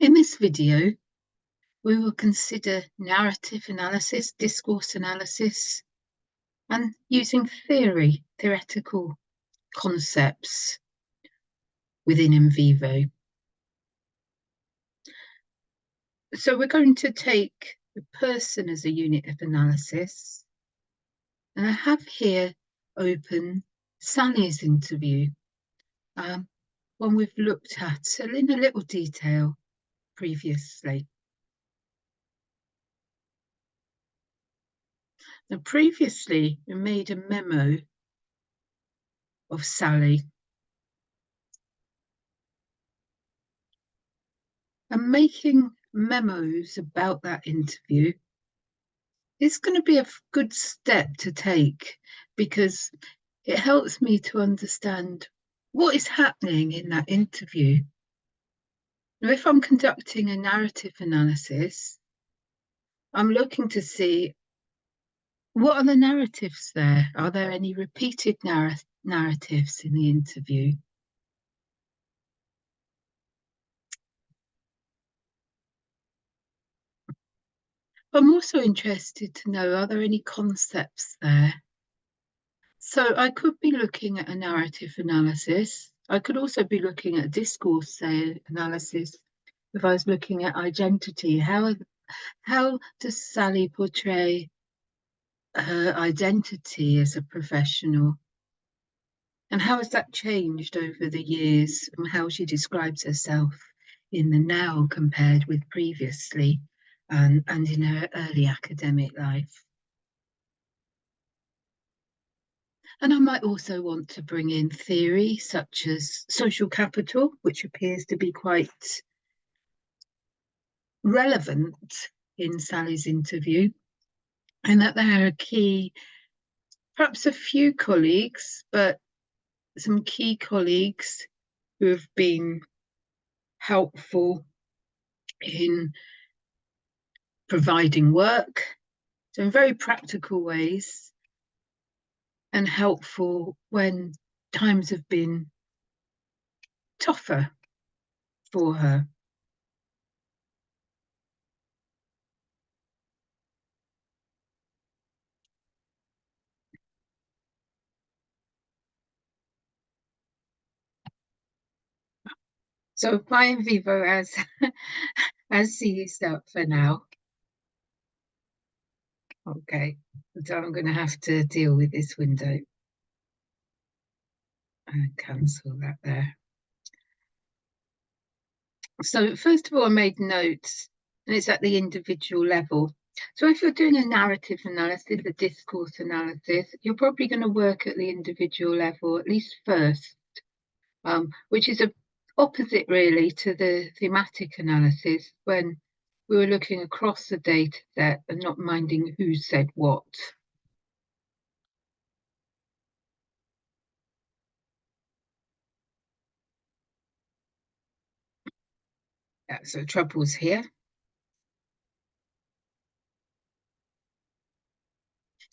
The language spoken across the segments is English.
In this video, we will consider narrative analysis, discourse analysis, and using theoretical concepts within NVivo. So we're going to take the person as a unit of analysis. And I have here open Sally's interview, one we've looked at in a little detail previously. Now, previously, we made a memo of Sally. And making memos about that interview is going to be a good step to take, because it helps me to understand what is happening in that interview. Now, if I'm conducting a narrative analysis, I'm looking to see what are the narratives there? Are there any repeated narratives in the interview? I'm also interested to know, are there any concepts there? So I could be looking at a narrative analysis. I could also be looking at a discourse analysis. If I was looking at identity, how does Sally portray her identity as a professional? And how has that changed over the years, and how she describes herself in the now compared with previously, and in her early academic life? And I might also want to bring in theory such as social capital, which appears to be quite relevant in Sally's interview, and that there are perhaps a few colleagues, but some key colleagues who have been helpful in providing work, so in very practical ways, and helpful when times have been tougher for her. So my NVivo as seized up for now. Okay, so I'm going to have to deal with this window and cancel that there. So first of all, I made notes, and it's at the individual level. So if you're doing a narrative analysis, a discourse analysis, you're probably going to work at the individual level, at least first, which is opposite really to the thematic analysis, when we were looking across the data set and not minding who said what. Yeah, so trouble's here.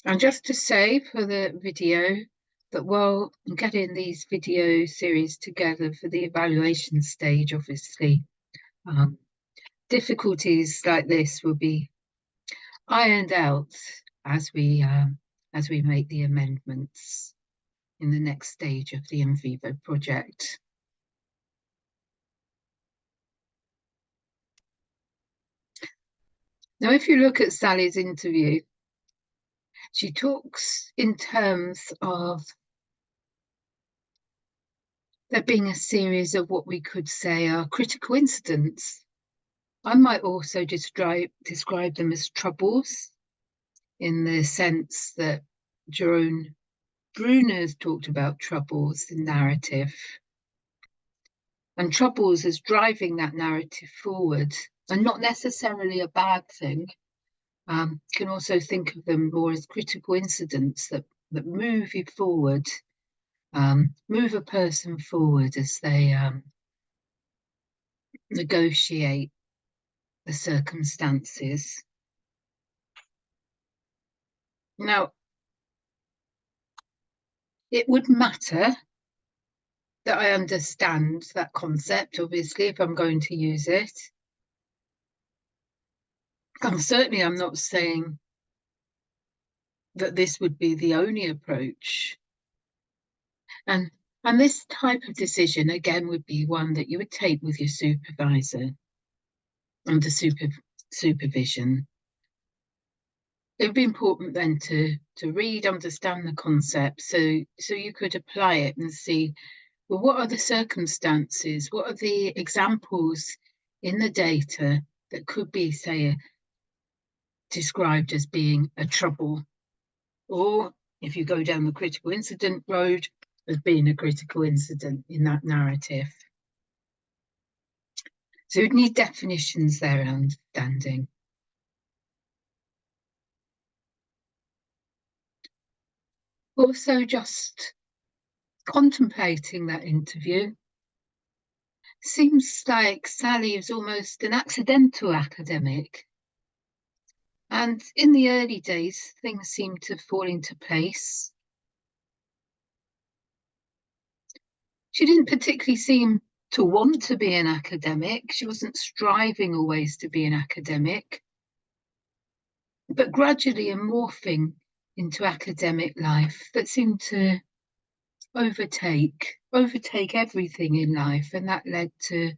And just to say for the video that while getting these video series together for the evaluation stage, obviously, difficulties like this will be ironed out as we make the amendments in the next stage of the NVivo project. Now, if you look at Sally's interview, she talks in terms of there being a series of what we could say are critical incidents. I might also describe them as troubles, in the sense that Jerome Bruner's talked about troubles in narrative, and troubles as driving that narrative forward, and not necessarily a bad thing. Can also think of them more as critical incidents that move you forward, move a person forward as they negotiate the circumstances. Now, it would matter that I understand that concept, obviously, if I'm going to use it. Certainly I'm not saying that this would be the only approach. And this type of decision, again, would be one that you would take with your supervisor under supervision. It would be important then to read, understand the concept, so you could apply it and see, well, what are the circumstances? What are the examples in the data that could be, say, described as being a trouble? Or if you go down the critical incident road, as being a critical incident in that narrative. So you'd need definitions there and understanding. Also, just contemplating that interview, seems like Sally is almost an accidental academic. And in the early days, things seemed to fall into place. She didn't particularly seem to want to be an academic. She wasn't striving always to be an academic, but gradually a morphing into academic life that seemed to overtake everything in life, and that led to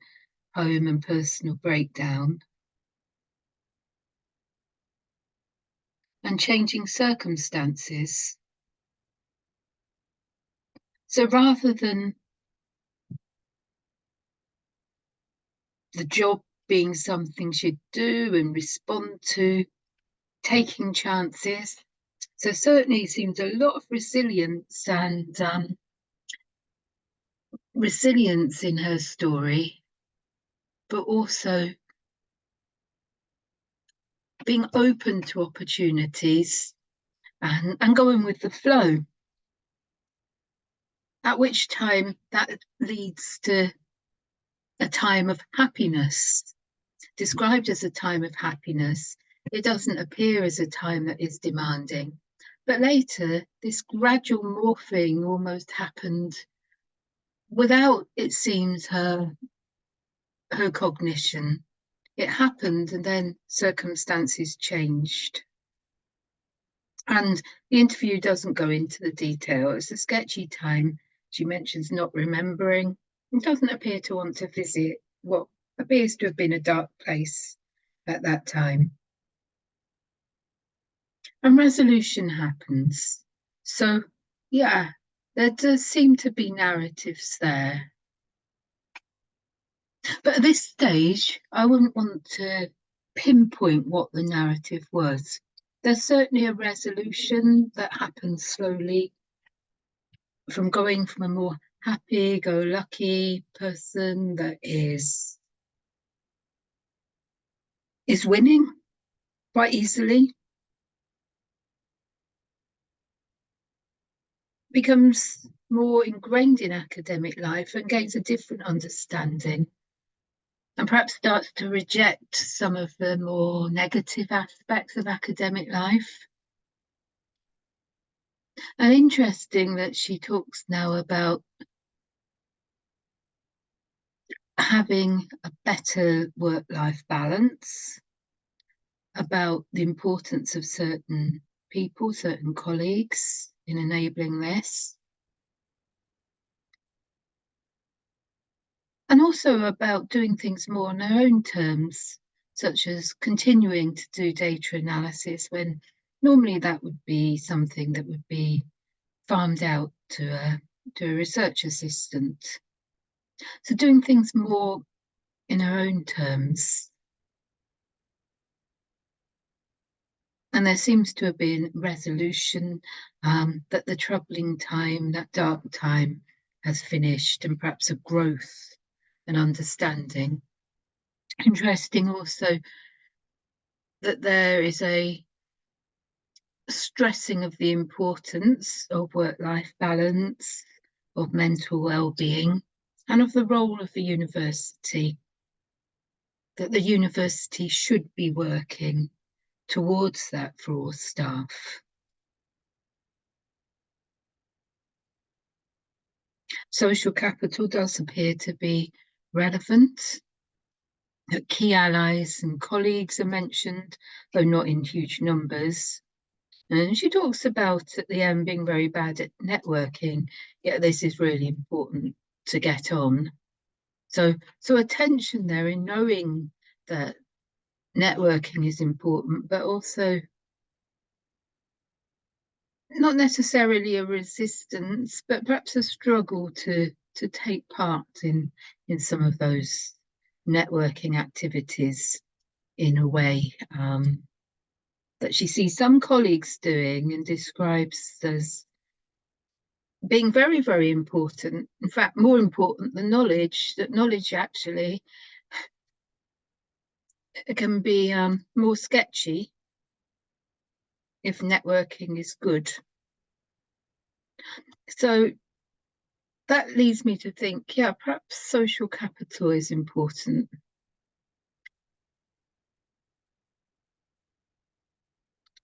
home and personal breakdown and changing circumstances. So rather than the job being something she'd do and respond to, taking chances, so certainly seems a lot of resilience and resilience in her story, but also being open to opportunities and going with the flow. At which time that leads to a time of happiness, described as a time of happiness. It doesn't appear as a time that is demanding. But later, this gradual morphing almost happened without, it seems, her cognition. It happened and then circumstances changed. And the interview doesn't go into the detail. It's a sketchy time. She mentions not remembering. It doesn't appear to want to visit what appears to have been a dark place at that time. And resolution happens. So, yeah, there does seem to be narratives there. But at this stage, I wouldn't want to pinpoint what the narrative was. There's certainly a resolution that happens slowly from going from a more happy-go-lucky person that is winning quite easily, becomes more ingrained in academic life and gains a different understanding, and perhaps starts to reject some of the more negative aspects of academic life. And interesting that she talks now about having a better work-life balance, about the importance of certain people, certain colleagues in enabling this. And also about doing things more on their own terms, such as continuing to do data analysis when normally that would be something that would be farmed out to a research assistant. So doing things more in her own terms. And there seems to have been resolution that the troubling time, that dark time, has finished, and perhaps a growth and understanding. Interesting also that there is a stressing of the importance of work-life balance, of mental well-being, and of the role of the university, that the university should be working towards that for all staff. Social capital does appear to be relevant. Key allies and colleagues are mentioned, though not in huge numbers. And she talks about at the end being very bad at networking. Yeah, this is really important to get on. So attention there in knowing that networking is important, but also not necessarily a resistance, but perhaps a struggle to take part in some of those networking activities in a way that she sees some colleagues doing and describes as being very, very important. In fact, more important than knowledge, that knowledge actually can be more sketchy if networking is good. So that leads me to think, yeah, perhaps social capital is important.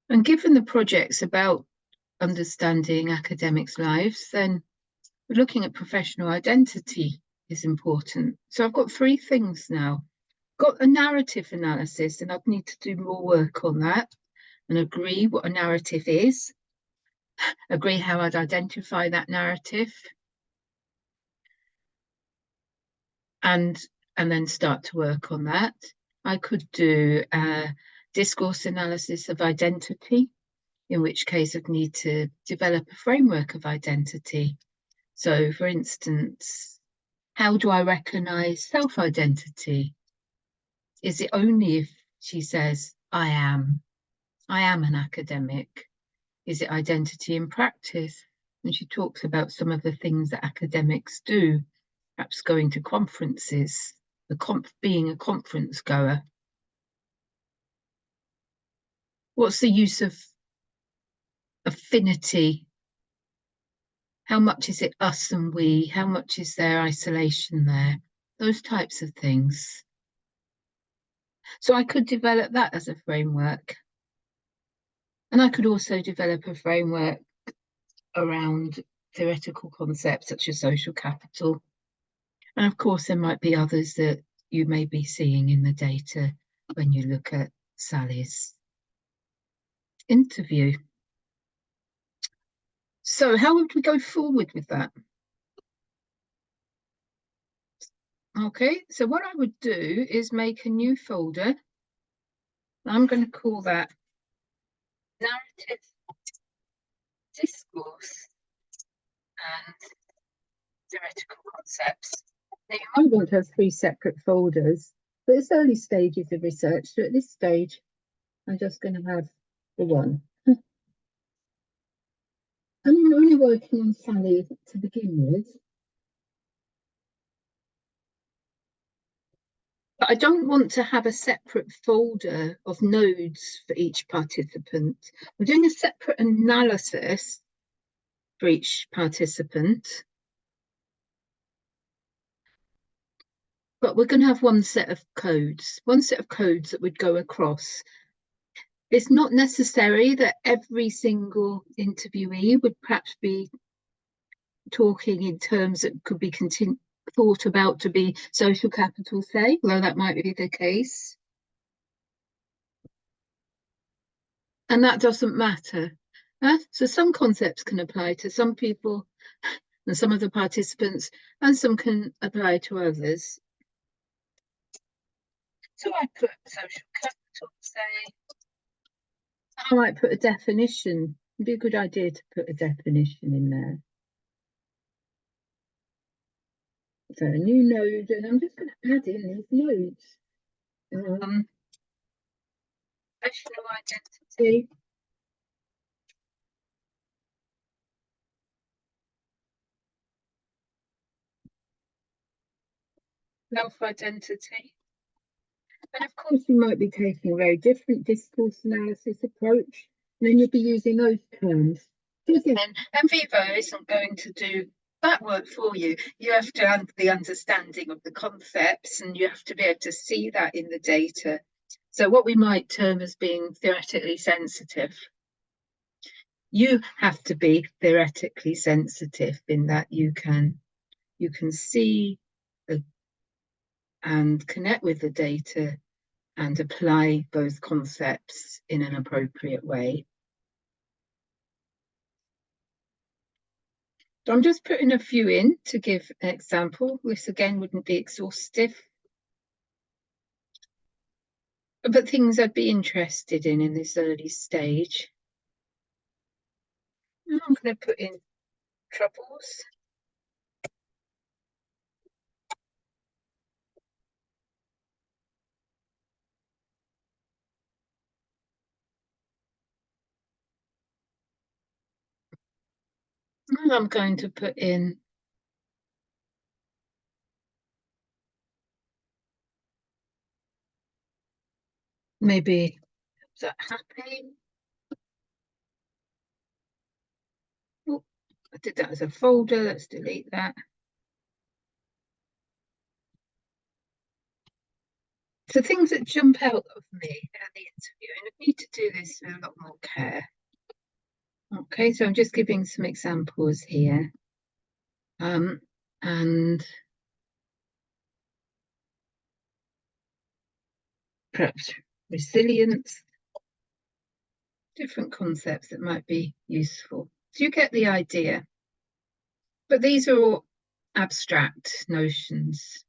And given the project's about understanding academics' lives, then looking at professional identity is important. So I've got 3 things now. Got a narrative analysis, and I'd need to do more work on that and agree what a narrative is, agree how I'd identify that narrative, and then start to work on that. I could do a discourse analysis of identity, in which case I'd need to develop a framework of identity. So, for instance, how do I recognize self-identity? Is it only if she says, I am an academic? Is it identity in practice? And she talks about some of the things that academics do, perhaps going to conferences, being a conference goer. What's the use of affinity? How much is it us and we? How much is there isolation there? Those types of things. So I could develop that as a framework. And I could also develop a framework around theoretical concepts such as social capital. And of course, there might be others that you may be seeing in the data when you look at Sally's interview. So how would we go forward with that? Okay, so what I would do is make a new folder. I'm going to call that Narrative, Discourse and Theoretical Concepts. Now, you might want to have 3 separate folders, but it's early stages of research. So at this stage, I'm just going to have the one. And I'm only working on Sally to begin with. But I don't want to have a separate folder of nodes for each participant. I'm doing a separate analysis for each participant. But we're going to have one set of codes that would go across. It's not necessary that every single interviewee would perhaps be talking in terms that could be thought about to be social capital, say, although that might be the case. And that doesn't matter. So some concepts can apply to some people and some of the participants, and some can apply to others. So I put social capital, say. I might put a definition. It'd be a good idea to put a definition in there. So a new node, and I'm just going to add in these nodes. Professional identity. Self-identity. And of course, you might be taking a very different discourse analysis approach, and then you'll be using those terms. So again, NVivo isn't going to do that work for you. You have to have the understanding of the concepts, and you have to be able to see that in the data. So what we might term as being theoretically sensitive. You have to be theoretically sensitive in that you can see and connect with the data and apply those concepts in an appropriate way. So I'm just putting a few in to give an example. This again wouldn't be exhaustive, but things I'd be interested in this early stage. I'm going to put in troubles. And I'm going to put in maybe, is that happy? Oh, I did that as a folder. Let's delete that. So things that jump out of me at the interview, and I need to do this with a lot more care. Okay, so I'm just giving some examples here. And perhaps resilience, different concepts that might be useful. So you get the idea. But these are all abstract notions.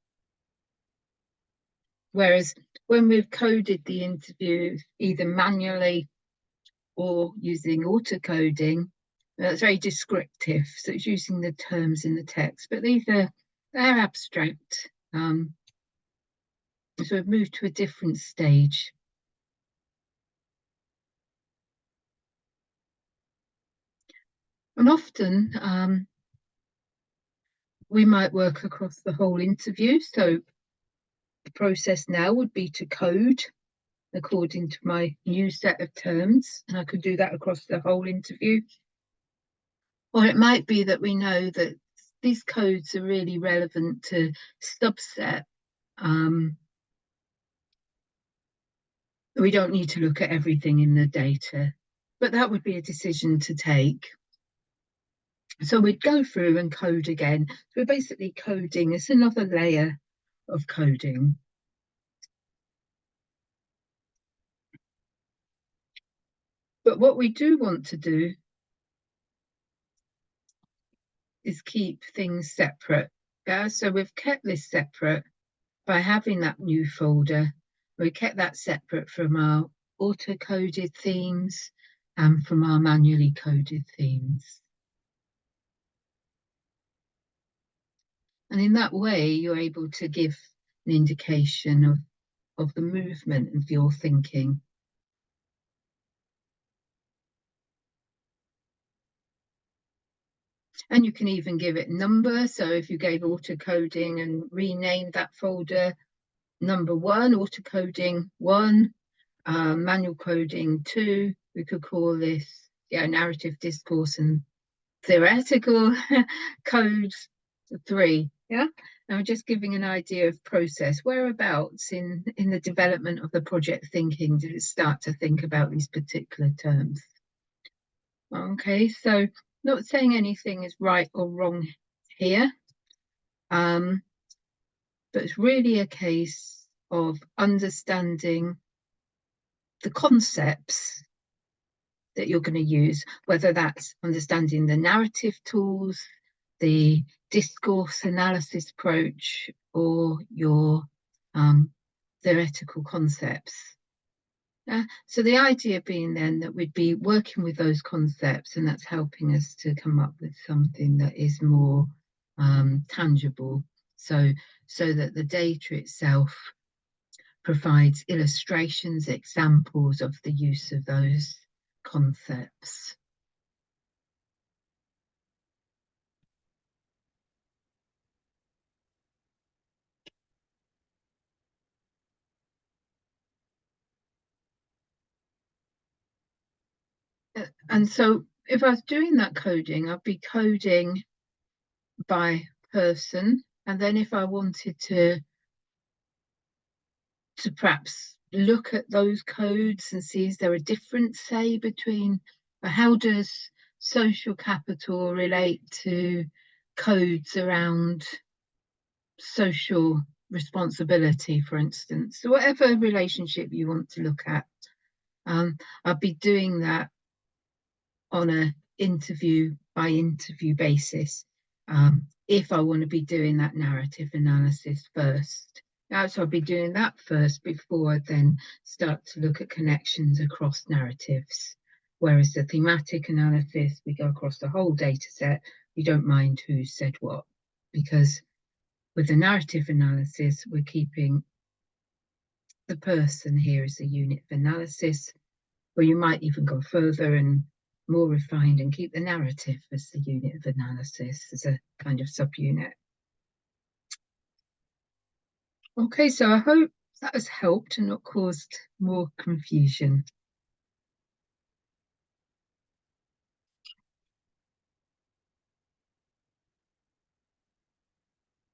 Whereas when we've coded the interview either manually or using auto-coding, that's very descriptive. So it's using the terms in the text, but they're abstract. So we've moved to a different stage. And often we might work across the whole interview. So the process now would be to code according to my new set of terms, and I could do that across the whole interview. Or it might be that we know that these codes are really relevant to subset. We don't need to look at everything in the data, but that would be a decision to take. So we'd go through and code again. So we're basically coding. It's another layer of coding. But what we do want to do is keep things separate. Yeah? So we've kept this separate by having that new folder. We kept that separate from our auto-coded themes and from our manually coded themes. And in that way, you're able to give an indication of the movement of your thinking. And you can even give it number. So if you gave auto-coding and renamed that folder number 1, auto-coding 1, manual coding 2, we could call this narrative, discourse, and theoretical codes 3. Yeah, and I'm just giving an idea of process. Whereabouts in the development of the project thinking did it start to think about these particular terms? Okay, so not saying anything is right or wrong here, but it's really a case of understanding the concepts that you're going to use, whether that's understanding the narrative tools, the discourse analysis approach, or your theoretical concepts. So the idea being then that we'd be working with those concepts, and that's helping us to come up with something that is more tangible, so that the data itself provides illustrations, examples of the use of those concepts. And so if I was doing that coding, I'd be coding by person. And then if I wanted to perhaps look at those codes and see, is there a difference, say, between how does social capital relate to codes around social responsibility, for instance. So whatever relationship you want to look at, I'll be doing that on a interview by interview basis, if I want to be doing that narrative analysis first. So I'll be doing that first before I then start to look at connections across narratives. Whereas the thematic analysis, we go across the whole data set. We don't mind who said what, because with the narrative analysis, we're keeping the person here as a unit of analysis, or you might even go further and more refined and keep the narrative as the unit of analysis, as a kind of subunit. Okay, so I hope that has helped and not caused more confusion.